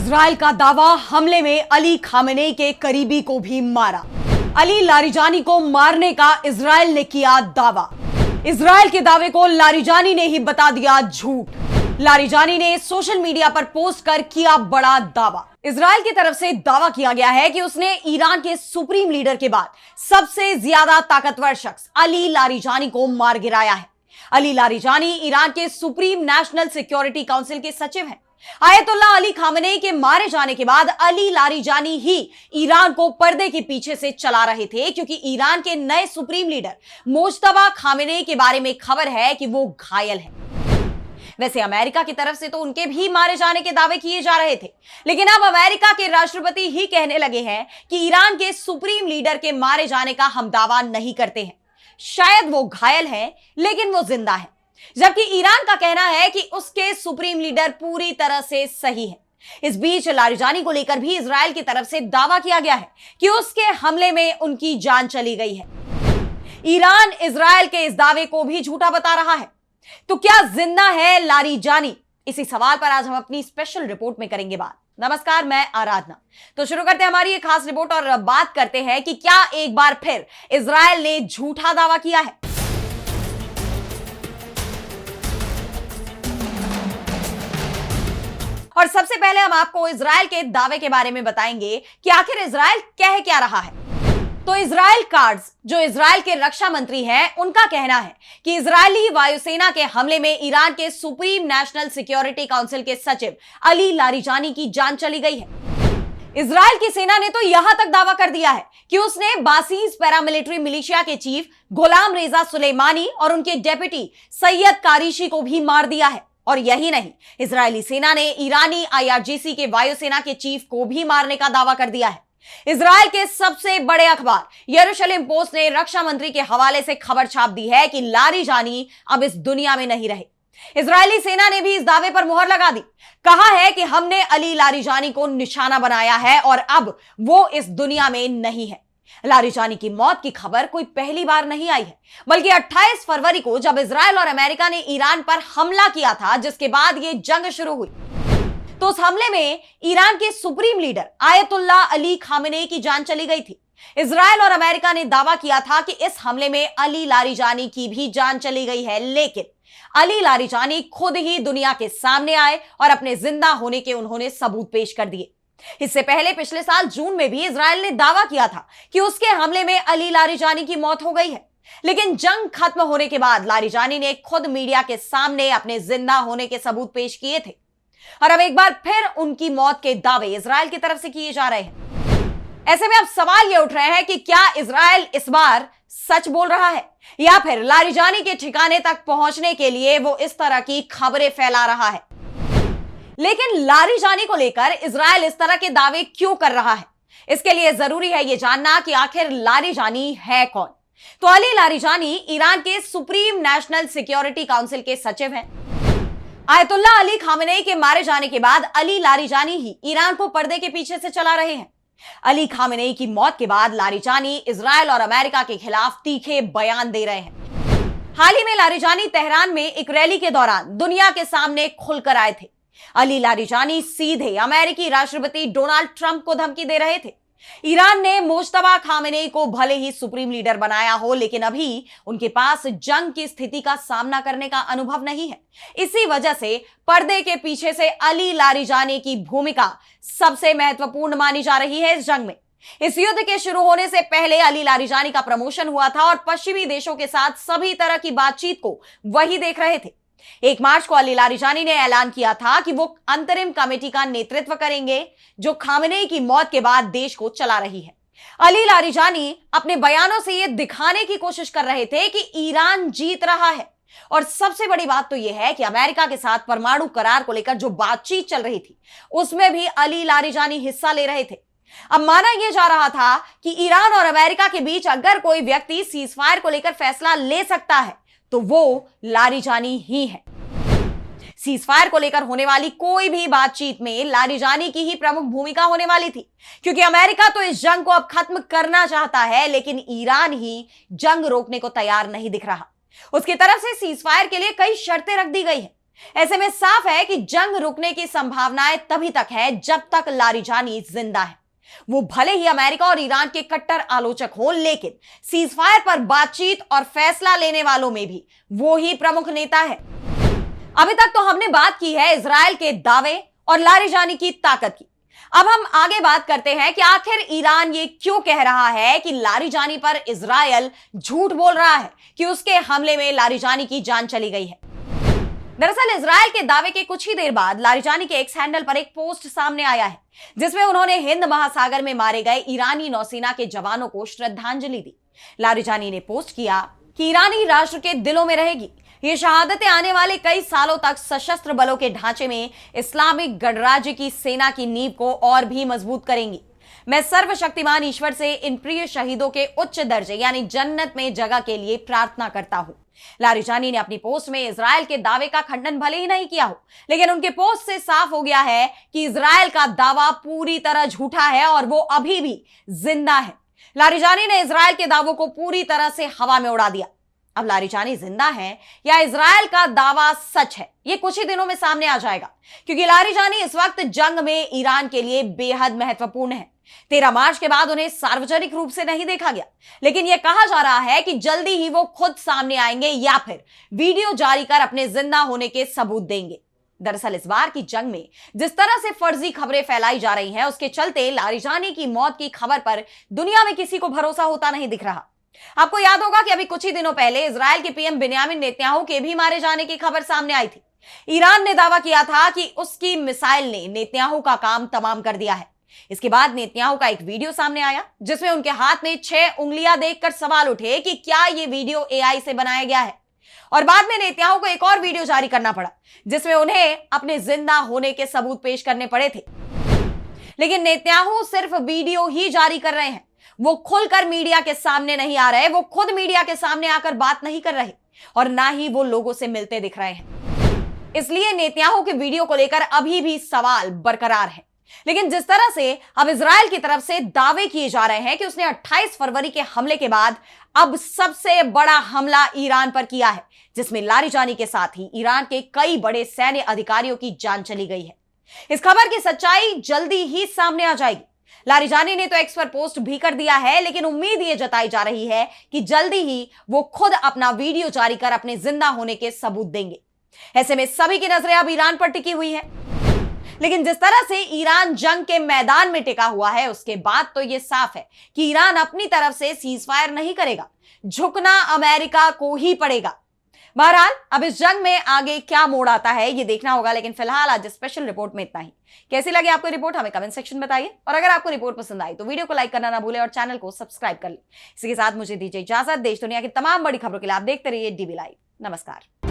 Israel का दावा, हमले में अली खामेनेई के करीबी को भी मारा। अली लारिजानी को मारने का इजराइल ने किया दावा। इजराइल के दावे को लारिजानी ने ही बता दिया झूठ। लारिजानी ने सोशल मीडिया पर पोस्ट कर किया बड़ा दावा। इजराइल की तरफ से दावा किया गया है कि उसने ईरान के सुप्रीम लीडर के बाद सबसे ज्यादा ताकतवर शख्स अली लारिजानी को मार गिराया है। अली लारिजानी ईरान के सुप्रीम नेशनल सिक्योरिटी काउंसिल के सचिव हैं। आयतुल्ला अली खामेनेई के मारे जाने के बाद अली लारिजानी ही ईरान को पर्दे के पीछे से चला रहे थे, क्योंकि ईरान के नए सुप्रीम लीडर मोज्तबा खामेनेई के बारे में खबर है कि वो घायल है। वैसे अमेरिका की तरफ से तो उनके भी मारे जाने के दावे किए जा रहे थे, लेकिन अब अमेरिका के राष्ट्रपति ही कहने लगे हैं कि ईरान के सुप्रीम लीडर के मारे जाने का हम दावा नहीं करते हैं। शायद वो घायल हैं, लेकिन वो जिंदा है। जबकि ईरान का कहना है कि उसके सुप्रीम लीडर पूरी तरह से सही है। इस बीच लारिजानी को लेकर भी इजराइल की तरफ से दावा किया गया है कि उसके हमले में उनकी जान चली गई है। ईरान इजराइल के इस दावे को भी झूठा बता रहा है। तो क्या जिंदा है लारिजानी? इसी सवाल पर आज हम अपनी स्पेशल रिपोर्ट में करेंगे बात। नमस्कार, मैं आराधना। तो शुरू करते हैं हमारी ये खास रिपोर्ट और बात करते हैं कि क्या एक बार फिर इजराइल ने झूठा दावा किया है। और सबसे पहले हम आपको इजराइल के दावे के बारे में बताएंगे कि आखिर इजराइल कह क्या रहा है। तो इजराइल कार्ड्स, जो इजराइल के रक्षा मंत्री हैं, उनका कहना है कि इजरायली वायुसेना के हमले में ईरान के सुप्रीम नेशनल सिक्योरिटी काउंसिल के सचिव अली लारिजानी की जान चली गई है। इजराइल की सेना ने तो यहां तक दावा कर दिया है कि उसने बासीज पैरामिलिट्री मिलिशिया के चीफ गुलाम रेजा सुलेमानी और उनके डेप्यूटी सैयद कारिशी को भी मार दिया है। और यही नहीं, इजरायली सेना ने ईरानी IRGC के वायुसेना के चीफ को भी मारने का दावा कर दिया है। इजराइल के सबसे बड़े अखबार यरूशलेम पोस्ट ने रक्षा मंत्री के हवाले से खबर छाप दी है कि लारिजानी अब इस दुनिया में नहीं रहे। इजरायली सेना ने भी इस दावे पर मुहर लगा दी। कहा है कि हमने अली लारिजानी को निशाना बनाया है और अब वो इस दुनिया में नहीं है। लारिजानी की मौत की खबर कोई पहली बार नहीं आई है, बल्कि 28 फरवरी को जब इजराइल और अमेरिका ने ईरान पर हमला किया था, जिसके बाद ये जंग शुरू हुई, तो उस हमले में ईरान के supreme leader ayatollah Ali Khamenei की जान चली गई थी। इजराइल और अमेरिका ने दावा किया था कि इस हमले में अली लारिजानी की भी जान चली गई है, लेकिन अली लारिजानी खुद ही दुनिया के सामने आए और अपने जिंदा होने के उन्होंने सबूत पेश कर दिए। इससे पहले पिछले साल जून में भी इजराइल ने दावा किया था कि उसके हमले में अली लारिजानी की मौत हो गई है, लेकिन जंग खत्म होने के बाद लारिजानी ने खुद मीडिया के सामने अपने जिंदा होने के सबूत पेश किए थे। और अब एक बार फिर उनकी मौत के दावे इजराइल की तरफ से किए जा रहे हैं। ऐसे में अब सवाल यह उठ रहे हैं कि क्या इजराइल इस बार सच बोल रहा है, या फिर लारिजानी के ठिकाने तक पहुंचने के लिए वो इस तरह की खबरें फैला रहा है। लेकिन लारिजानी को लेकर इजराइल इस तरह के दावे क्यों कर रहा है, इसके लिए जरूरी है यह जानना कि आखिर लारिजानी है कौन। तो अली लारिजानी ईरान के सुप्रीम नेशनल सिक्योरिटी काउंसिल के सचिव हैं। आयतुल्ला अली खामेनेई के मारे जाने के बाद अली लारिजानी ही ईरान को पर्दे के पीछे से चला रहे हैं। अली खामेनेई की मौत के बाद लारिजानी इजराइल और अमेरिका के खिलाफ तीखे बयान दे रहे हैं। हाल ही में लारिजानी तेहरान में एक रैली के दौरान दुनिया के सामने खुलकर आए थे। अली लारिजानी सीधे अमेरिकी राष्ट्रपति डोनाल्ड ट्रंप को धमकी दे रहे थे। ईरान ने मोज्तबा खामेनेई को भले ही सुप्रीम लीडर बनाया हो, लेकिन अभी उनके पास जंग की स्थिति का सामना करने का अनुभव नहीं है। इसी वजह से पर्दे के पीछे से अली लारिजानी की भूमिका सबसे महत्वपूर्ण मानी जा रही है इस जंग में। इस युद्ध के शुरू होने से पहले अली लारिजानी का प्रमोशन हुआ था और पश्चिमी देशों के साथ सभी तरह की बातचीत को वही देख रहे थे। 1 मार्च को अली लारिजानी ने ऐलान किया था कि वो अंतरिम कमेटी का नेतृत्व करेंगे, जो खामेनेई की मौत के बाद देश को चला रही है। अली लारिजानी अपने बयानों से ये दिखाने की कोशिश कर रहे थे कि ईरान जीत रहा है। और सबसे बड़ी बात तो यह है कि अमेरिका के साथ परमाणु करार को लेकर जो बातचीत चल रही थी, उसमें भी अली लारिजानी हिस्सा ले रहे थे। अब माना यह जा रहा था कि ईरान और अमेरिका के बीच अगर कोई व्यक्ति सीजफायर को लेकर फैसला ले सकता है तो वो लारिजानी ही है। सीजफायर को लेकर होने वाली कोई भी बातचीत में लारिजानी की ही प्रमुख भूमिका होने वाली थी, क्योंकि अमेरिका तो इस जंग को अब खत्म करना चाहता है, लेकिन ईरान ही जंग रोकने को तैयार नहीं दिख रहा। उसकी तरफ से सीजफायर के लिए कई शर्तें रख दी गई हैं। ऐसे में साफ है कि जंग रुकने की संभावनाएं तभी तक है जब तक लारिजानी जिंदा है। वो भले ही अमेरिका और ईरान के कट्टर आलोचक हो, लेकिन सीजफायर पर बातचीत और फैसला लेने वालों में भी वो ही प्रमुख नेता है। अभी तक तो हमने बात की है इजराइल के दावे और लारिजानी की ताकत की। अब हम आगे बात करते हैं कि आखिर ईरान ये क्यों कह रहा है कि लारिजानी पर इजराइल झूठ बोल रहा है कि उसके हमले में लारिजानी की जान चली गई है। दरअसल इजराइल के दावे के कुछ ही देर बाद लारिजानी के एक्स हैंडल पर एक पोस्ट सामने आया है, जिसमें उन्होंने हिंद महासागर में मारे गए ईरानी नौसेना के जवानों को श्रद्धांजलि दी। लारिजानी ने पोस्ट किया कि ईरानी राष्ट्र के दिलों में रहेगी। ये शहादतें आने वाले कई सालों तक सशस्त्र बलों के ढांचे में इस्लामिक गणराज्य की सेना की नींव को और भी मजबूत करेंगी। मैं सर्वशक्तिमान ईश्वर से इन प्रिय शहीदों के उच्च दर्जे यानी जन्नत में जगह के लिए प्रार्थना करता हूं। लारिजानी ने अपनी पोस्ट में इजराइल के दावे का खंडन भले ही नहीं किया हो, लेकिन उनके पोस्ट से साफ हो गया है कि इजराइल का दावा पूरी तरह झूठा है और वो अभी भी जिंदा है। लारिजानी ने इजराइल के दावों को पूरी तरह से हवा में उड़ा दिया। अब लारिजानी जिंदा है या इजराइल का दावा सच है, ये कुछ ही दिनों में सामने आ जाएगा, क्योंकि लारिजानी इस वक्त जंग में ईरान के लिए बेहद महत्वपूर्ण है। 13 मार्च के बाद उन्हें सार्वजनिक रूप से नहीं देखा गया, लेकिन यह कहा जा रहा है कि जल्दी ही वो खुद सामने आएंगे या फिर वीडियो जारी कर अपने जिंदा होने के सबूत देंगे। दरअसल इस बार की जंग में जिस तरह से फर्जी खबरें फैलाई जा रही हैं, उसके चलते लारिजानी की मौत की खबर पर दुनिया में किसी को भरोसा होता नहीं दिख रहा। आपको याद होगा कि अभी कुछ ही दिनों पहले इजराइल के पीएम बिन्यामिन नेतन्याहू के भी मारे जाने की खबर सामने आई थी। ईरान ने दावा किया था कि उसकी मिसाइल ने नेतन्याहू का काम तमाम कर दिया है। इसके बाद नेतन्याहू का एक वीडियो सामने आया, जिसमें उनके हाथ में 6 उंगलियां देखकर सवाल उठे कि क्या यह वीडियो एआई से बनाया गया है। और बाद में नेतन्याहू को एक और वीडियो जारी करना पड़ा, जिसमें उन्हें अपने जिंदा होने के सबूत पेश करने पड़े थे। लेकिन नेतन्याहू सिर्फ वीडियो ही जारी कर रहे हैं, वो खुलकर मीडिया के सामने नहीं आ रहे, वो खुद मीडिया के सामने आकर बात नहीं कर रहे और ना ही वो लोगों से मिलते दिख रहे हैं। इसलिए नेतन्याहू के वीडियो को लेकर अभी भी सवाल बरकरार है। लेकिन जिस तरह से अब इजराइल की तरफ से दावे किए जा रहे हैं कि उसने 28 फरवरी के हमले के बाद अब सबसे बड़ा हमला ईरान पर किया है, जिसमें लारिजानी के साथ ही ईरान के कई बड़े सैन्य अधिकारियों की जान चली गई है। इस खबर की सच्चाई जल्दी ही सामने आ जाएगी। लारिजानी ने तो एक्स पर पोस्ट भी कर दिया है, लेकिन उम्मीद यह जताई जा रही है कि जल्दी ही वो खुद अपना वीडियो जारी कर अपने जिंदा होने के सबूत देंगे। ऐसे में सभी की नजरें अब ईरान पर टिकी हुई है। लेकिन जिस तरह से ईरान जंग के मैदान में टिका हुआ है, उसके बाद तो यह साफ है कि ईरान अपनी तरफ से सीजफायर नहीं करेगा, झुकना अमेरिका को ही पड़ेगा। बहरहाल अब इस जंग में आगे क्या मोड़ आता है ये देखना होगा, लेकिन फिलहाल आज स्पेशल रिपोर्ट में इतना ही। कैसी लगी आपको रिपोर्ट हमें कमेंट सेक्शन में बताइए, और अगर आपको रिपोर्ट पसंद आई तो वीडियो को लाइक करना ना भूलें और चैनल को सब्सक्राइब कर लें। इसी के साथ मुझे दीजिए इजाजत। देश दुनिया की तमाम बड़ी खबरों के लिए आप देखते रहिए डीबी लाइव। नमस्कार।